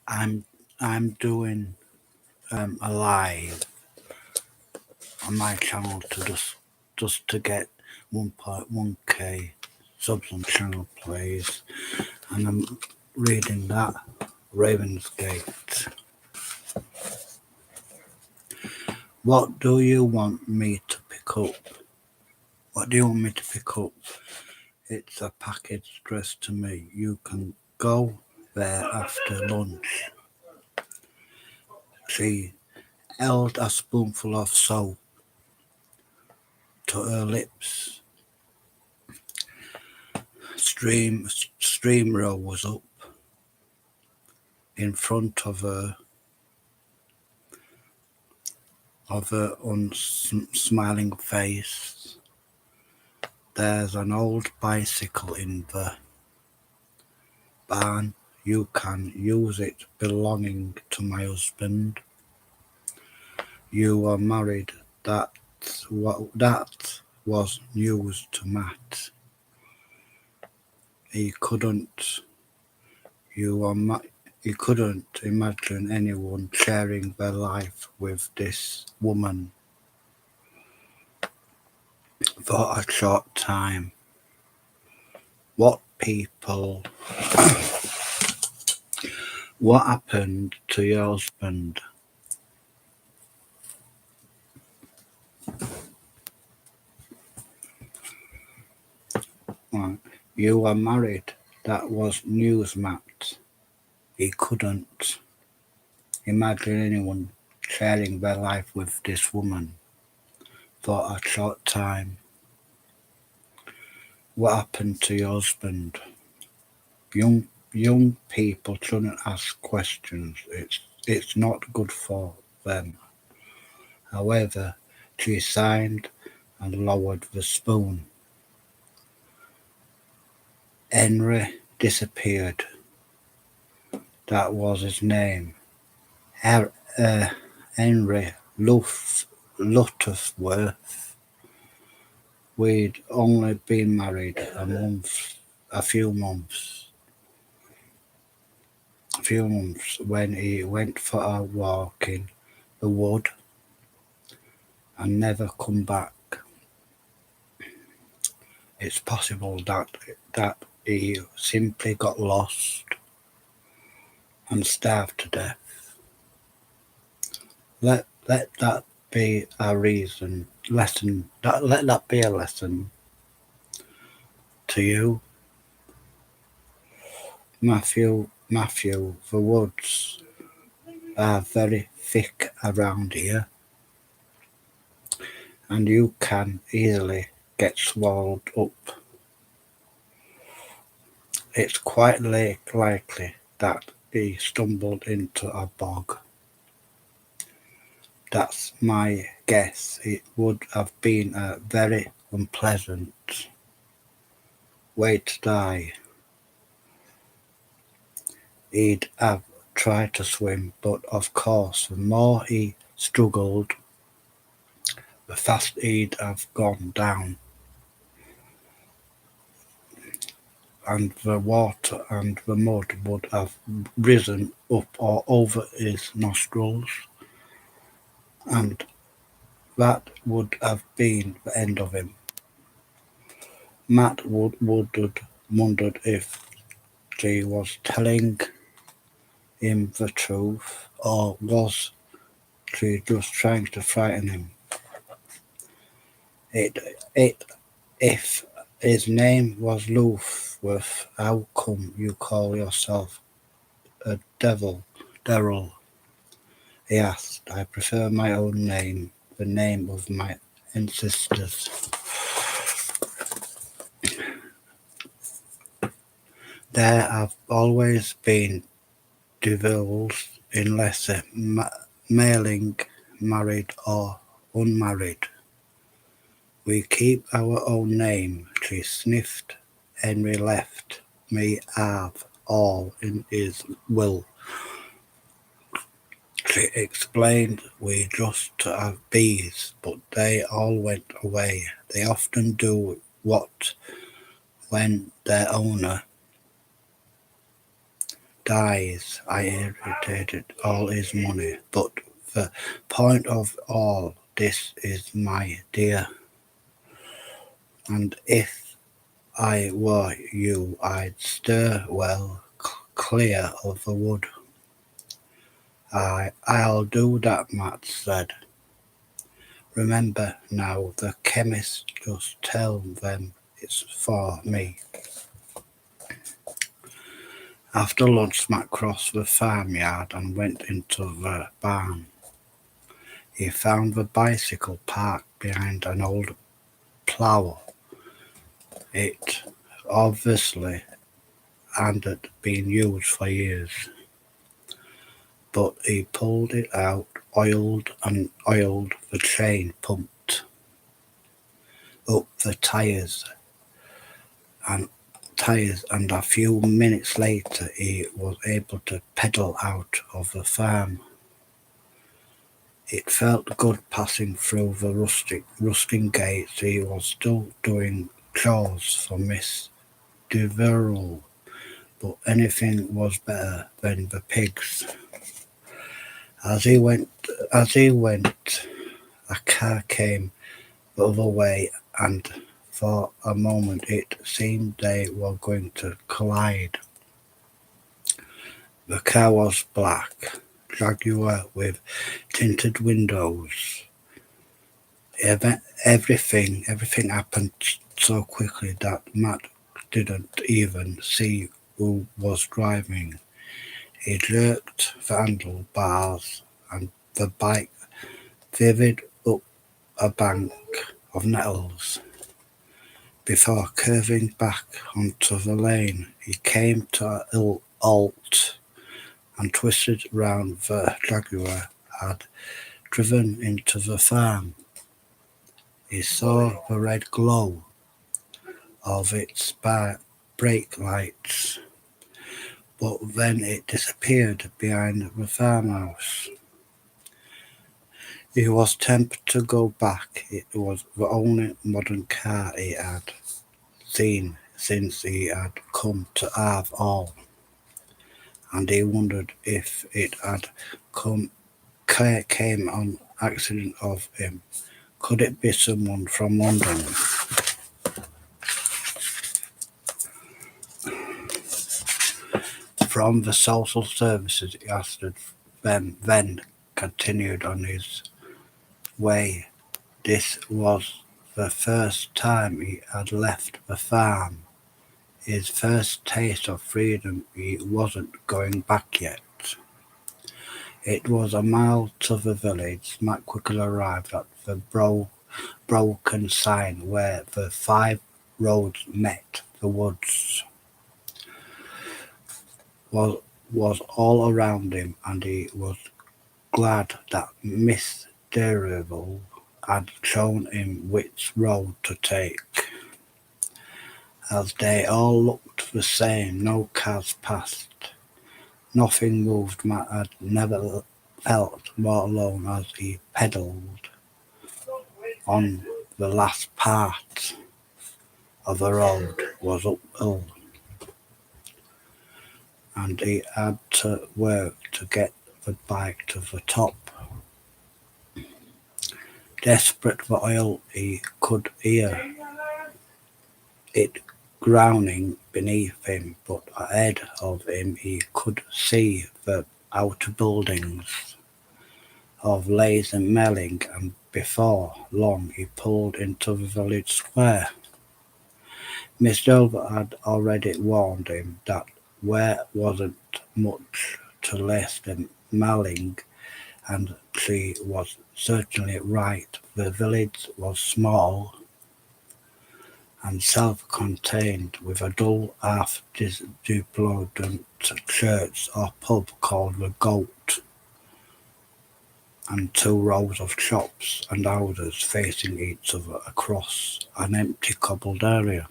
I'm I'm doing a live on my channel to just to get 1.1k subs on channel plays, and I'm reading that Ravensgate. What do you want me to pick up? What do you want me to pick up? It's a package addressed to me. You can go there after lunch. She held a spoonful of soap to her lips. Stream roll was up in front of her unsmiling face. There's an old bicycle in the barn. You can use it, belonging to my husband. You are married. That was news to Matt. He couldn't. He couldn't imagine anyone sharing their life with this woman for a short time. What happened to your husband? You were married. That was news, Matt. He couldn't imagine anyone sharing their life with this woman for a short time. What happened to your husband? Young people shouldn't ask questions. It's not good for them. However, she sighed and lowered the spoon. Henry disappeared. That was his name. Henry Lutterworth. We'd only been married a few months when he went for a walk in the wood and never come back. It's possible that he simply got lost and starved to death. Let that be a lesson. Let that be a lesson to you, Matthew. The woods are very thick around here, and you can easily get swallowed up. It's quite likely that he stumbled into a bog. That's my guess. It would have been a very unpleasant way to die. He'd have tried to swim, but of course, the more he struggled, the faster he'd have gone down, and the water and the mud would have risen up or over his nostrils, and that would have been the end of him. Matt wondered if she was telling him the truth, or was she just trying to frighten him? If his name was Luthworth, how come you call yourself a Daryl? He asked. I prefer my own name, the name of my ancestors. There have always been devils unless mailing, married or unmarried. We keep our own name. She sniffed. Henry left me have all in his will. She explained we just have bees, but they all went away. They often do what when their owner dies, I inherited all his money. But the point of all this is, my dear, and if I were you, I'd steer well clear of the wood. I'll do that, Matt said. Remember now, the chemist, just tell them it's for me. After lunch, Matt crossed the farmyard and went into the barn. He found the bicycle parked behind an old plough. It obviously hadn't been used for years, but he pulled it out, oiled the chain, pumped up the tires, and a few minutes later he was able to pedal out of the farm. It felt good passing through the rusting gates. He was still doing chores for Miss Deverell, but anything was better than the pigs. As he went, a car came the other way, and for a moment it seemed they were going to collide. The car was black, Jaguar with tinted windows. Everything happened so quickly that Matt didn't even see who was driving. He jerked the handlebars, and the bike veered up a bank of nettles. Before curving back onto the lane, he came to a halt and twisted round. The Jaguar had driven into the farm. He saw the red glow of its brake lights, but then it disappeared behind the farmhouse. He was tempted to go back. It was the only modern car he had seen since he had come to Arve Hall, and he wondered if it had came on accident of him. Could it be someone from London? From the social services, he asked, then continued on his way. This was the first time he had left the farm, his first taste of freedom. He wasn't going back yet. It was a mile to the village. Matt quickly arrived at the broken sign where the 5 roads met. The woods was all around him, and he was glad that Miss Deverell had shown him which road to take. As they all looked the same, no cars passed. Nothing moved. Matt had never felt more alone as he pedalled on. The last part of the road was uphill, and he had to work to get the bike to the top. Desperate for oil, he could hear it groaning beneath him, but ahead of him he could see the outer buildings of Lays and Melling, and before long he pulled into the village square. Miss Dover had already warned him that there wasn't much to less than Melling, and she was certainly right. The village was small and self-contained, with a dull half-deployed church or pub called the Goat, and 2 rows of shops and houses facing each other across an empty cobbled area.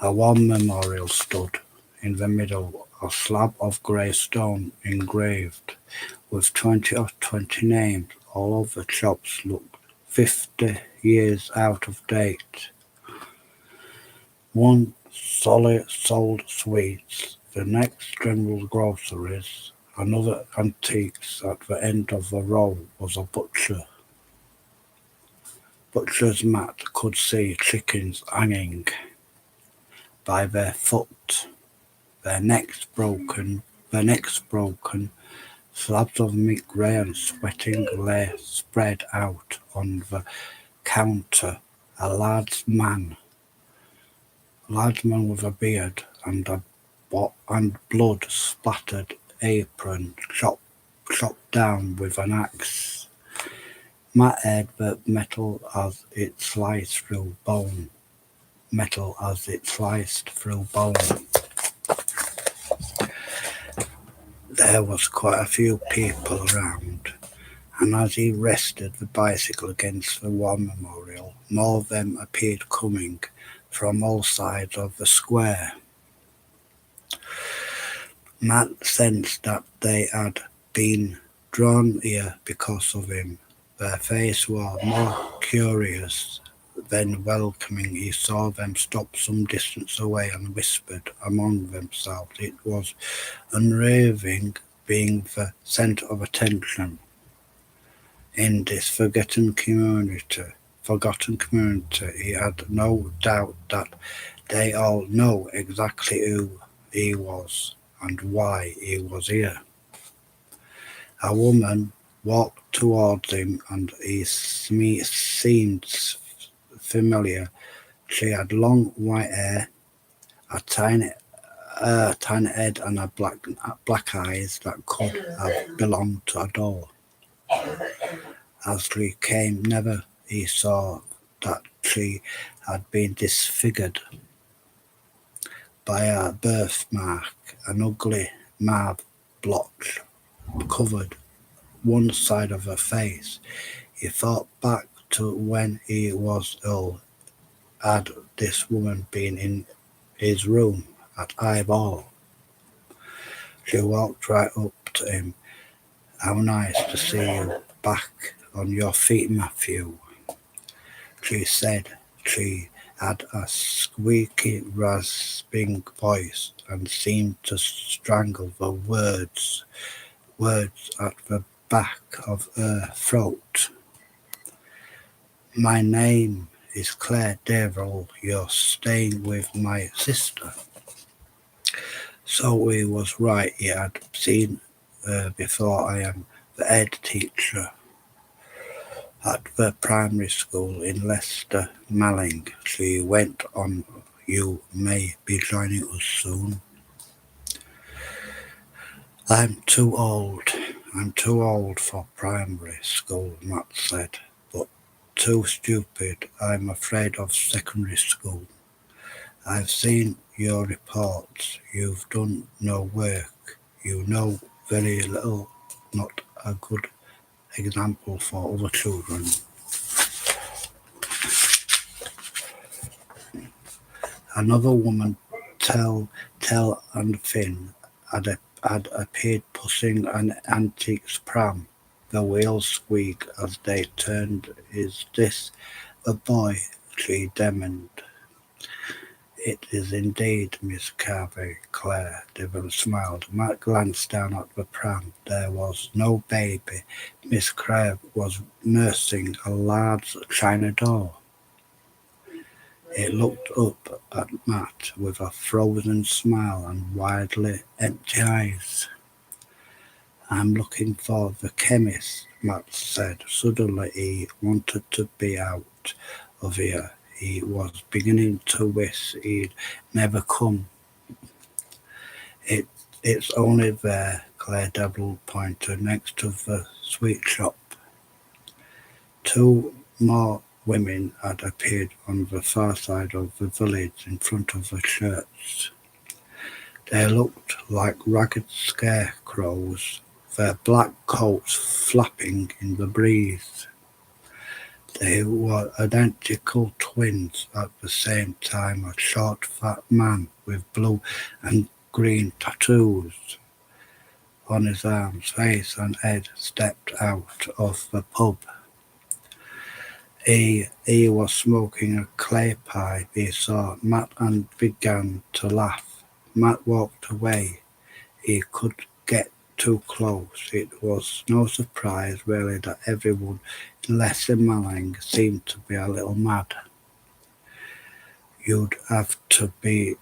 A war memorial stood in the middle, a slab of grey stone engraved with 20 names. All of the shops looked 50 years out of date. One sold sweets, The next general groceries, another antiques at the end of the row was a butcher. Butcher's mat could see chickens hanging by their foot, their necks broken, slabs of meat grey and sweating lay spread out on the counter. A large man with a beard and blood splattered apron chopped down with an axe. Matt aired the metal as it sliced through bone. There was quite a few people around, and as he rested the bicycle against the war memorial, more of them appeared coming from all sides of the square. Matt sensed that they had been drawn here because of him. Their faces were more curious than welcoming. He saw them stop some distance away and whispered among themselves. It was unnerving being the centre of attention in this forgotten community. He had no doubt that they all know exactly who he was and why he was here. A woman walked towards him and he seemed familiar. She had long white hair, a tiny head and a black eyes that could have belonged to a doll. As she came nearer, he saw that she had been disfigured by a birthmark. An ugly mark blotch covered one side of her face. He thought back to when he was ill. Had this woman been in his room at Eyeball? She walked right up to him. "How nice to see you back on your feet, Matthew," she said. She had a squeaky, rasping voice and seemed to strangle the words at the back of her throat. "My name is Claire Devil. You're staying with my sister." So he was right. He had seen her before. "I am the head teacher at the primary school in Leicester Malling," she went on. "You may be joining us soon." I'm too old for primary school," Matt said, "but too stupid. I'm afraid of secondary school. I've seen your reports. You've done no work. You know very little. Not a good example for other children." Another woman, Tell and Finn, had appeared pushing an antiques pram. The wheels squeaked as they turned. "Is this the boy?" she demanded. "It is indeed, Miss Carvey." Claire Devon smiled. Matt glanced down at the pram. There was no baby. Miss Crabbe was nursing a large china doll. He looked up at Matt with a frozen smile and widely empty eyes. "I'm looking for the chemist," Matt said. Suddenly he wanted to be out of here. He was beginning to wish he'd never come. It's only there," Claire Devil pointed, "next to the sweet shop." Two more women had appeared on the far side of the village in front of the church. They looked like ragged scarecrows, their black coats flapping in the breeze. They were identical twins at the same time. A short, fat man with blue and green tattoos on his arms, face and head stepped out of the pub. He was smoking a clay pipe. He saw Matt and began to laugh. Matt walked away. He could get too close. It was no surprise, really, that everyone less than Malang seemed to be a little mad. You'd have to be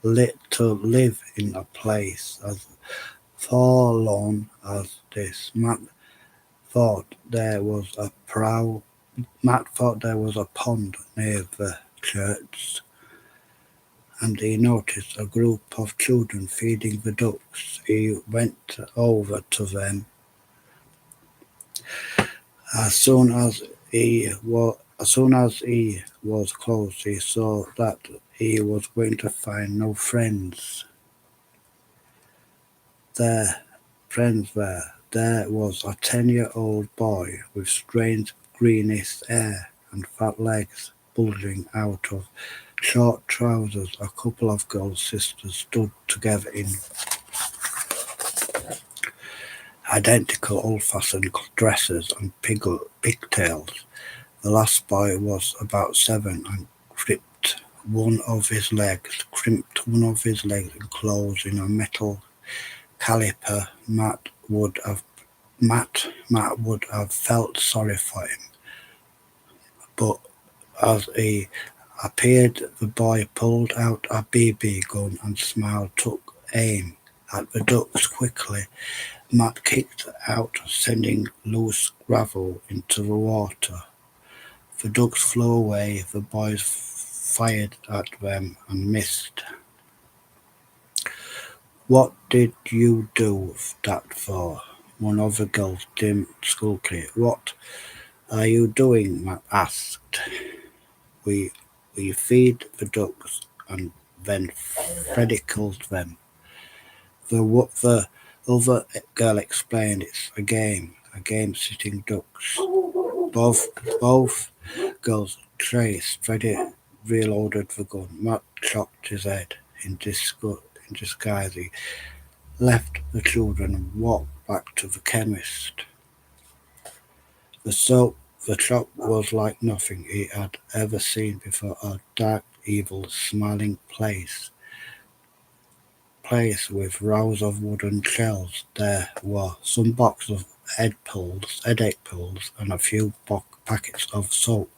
lit to live in a place as forlorn as this. Thought there was a Matt thought there was a pond near the church, and he noticed a group of children feeding the ducks. He went over to them. As soon as he was close, he saw that he was going to find no friends there. There was a 10-year-old boy with strange greenish hair and fat legs bulging out of short trousers. A couple of girl sisters stood together in identical old-fashioned dresses and pigtails. The last boy was about 7 and crimped one of his legs enclosed in a metal caliper. Matt would have felt sorry for him, but as he appeared, the boy pulled out a BB gun and smiled, took aim at the ducks quickly. Matt kicked out, sending loose gravel into the water. The ducks flew away. The boys fired at them and missed. "What did you do that for?" one of the girls demanded sulkily. "What are you doing?" Matt asked. We feed the ducks and then Freddy kills them. The other girl explained, "It's a game sitting ducks." Both girls chased. Freddy reloaded the gun. Matt shook his head in disguise. He left the children and walked back to the chemist. The shop was like nothing he had ever seen before, a dark, evil, smiling place with rows of wooden shelves. There were some boxes of headache pills, and a few packets of soap.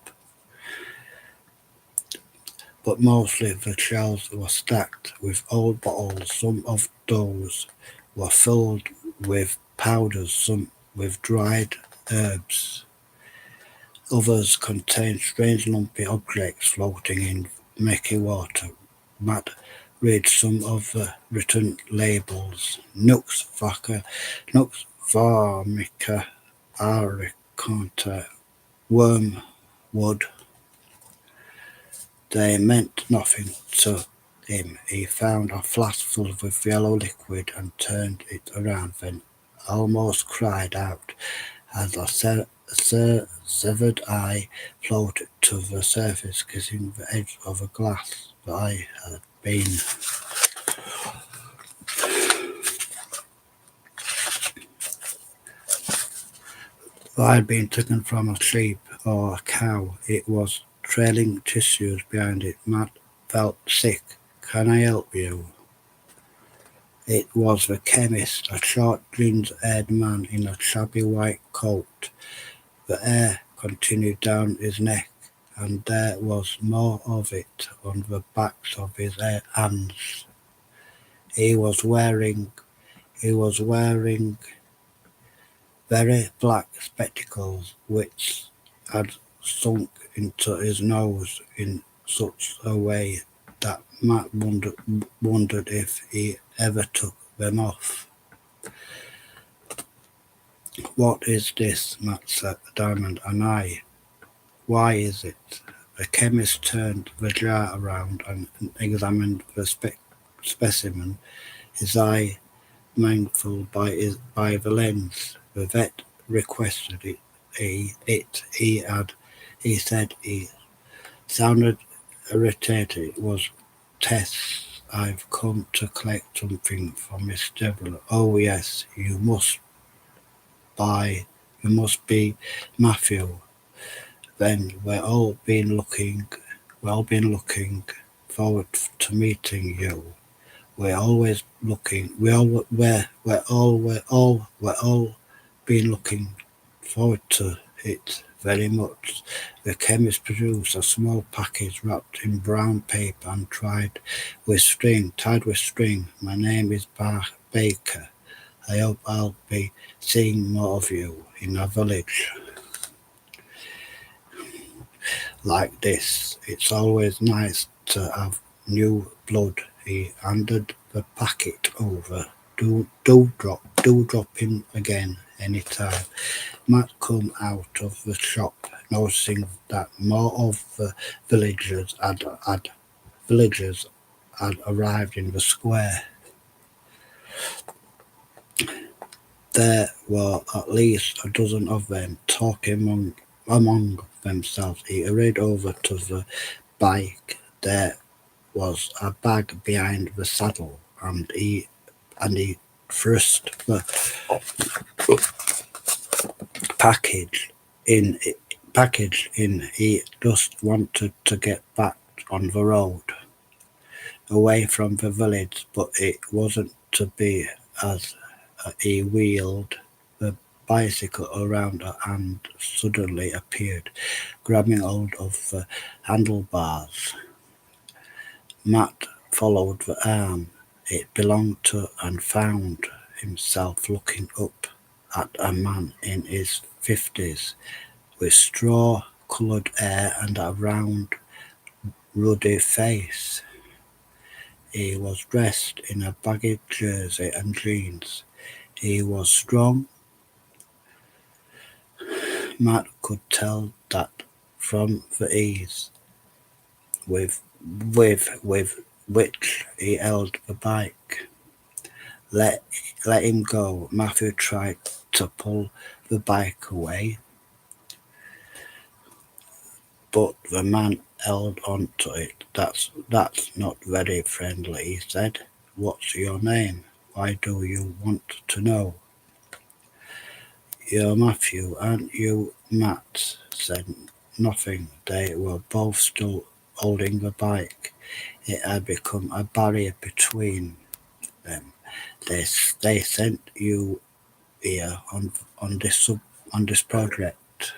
But mostly the shelves were stacked with old bottles. Some of those were filled with powders, some with dried herbs. Others contained strange lumpy objects floating in murky water. Matt read some of the written labels. Nux Vomica Ariconta Wormwood. They meant nothing to him. He found a flask full with yellow liquid and turned it around, then almost cried out as a severed eye floated to the surface, kissing the edge of a glass. The eye had been taken from a sheep or a cow. It was trailing tissues behind it. Matt felt sick. "Can I help you?" It was the chemist, a short, ginger-haired man in a shabby white coat. The hair continued down his neck, and there was more of it on the backs of his hands. He was wearing very black spectacles which had sunk into his nose in such a way that Matt wondered if he ever took them off. "What is this?" Matt said. "Diamond, an eye. Why is it?" The chemist turned the jar around and examined the specimen, his eye magnified by the lens. The vet requested it. He said he sounded irritated. "It was tests. I've come to collect something from Miss Devlin." "Oh yes, you must be Matthew. Then we've all been looking forward to meeting you. We're always looking. We're all been looking forward to it very much. The chemist produced a small package wrapped in brown paper and tied with string. My name is Baker. I hope I'll be seeing more of you in a village like this. It's always nice to have new blood. He handed the packet over. Do drop in again anytime. Matt come out of the shop, noticing that more of the villagers had arrived in the square. There were at least a dozen of them talking among themselves. He hurried over to the bike. There was a bag behind the saddle, and he thrust the package in. He just wanted to get back on the road, away from the village, but it wasn't to be. As he wheeled the bicycle around and suddenly appeared, grabbing hold of the handlebars. Matt followed the arm it belonged to and found himself looking up at a man in his 50s with straw-coloured hair and a round, ruddy face. He was dressed in a baggy jersey and jeans. He was strong. Matt could tell that from the ease with which he held the bike. Let him go. Matthew tried to pull the bike away, but the man held on to it. That's not very friendly, he said. What's your name? Why do you want to know? You're Matthew, aren't you? Matt said nothing. They were both still holding the bike. It had become a barrier between them. They sent you here on this project.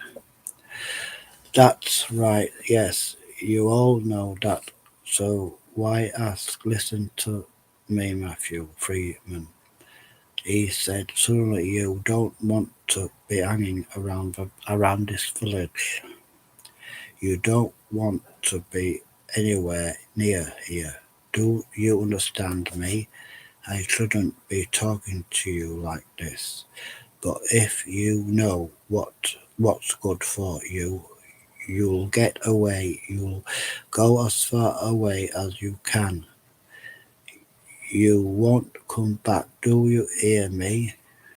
That's right. Yes, you all know that. So why ask? Listen to me, Matthew Freeman. He said, suddenly you don't want to be hanging around this village. You don't want to be anywhere near here. Do you understand me? I shouldn't be talking to you like this. But if you know what's good for you, you'll get away. You'll go as far away as you can. You won't come back. Do you hear me?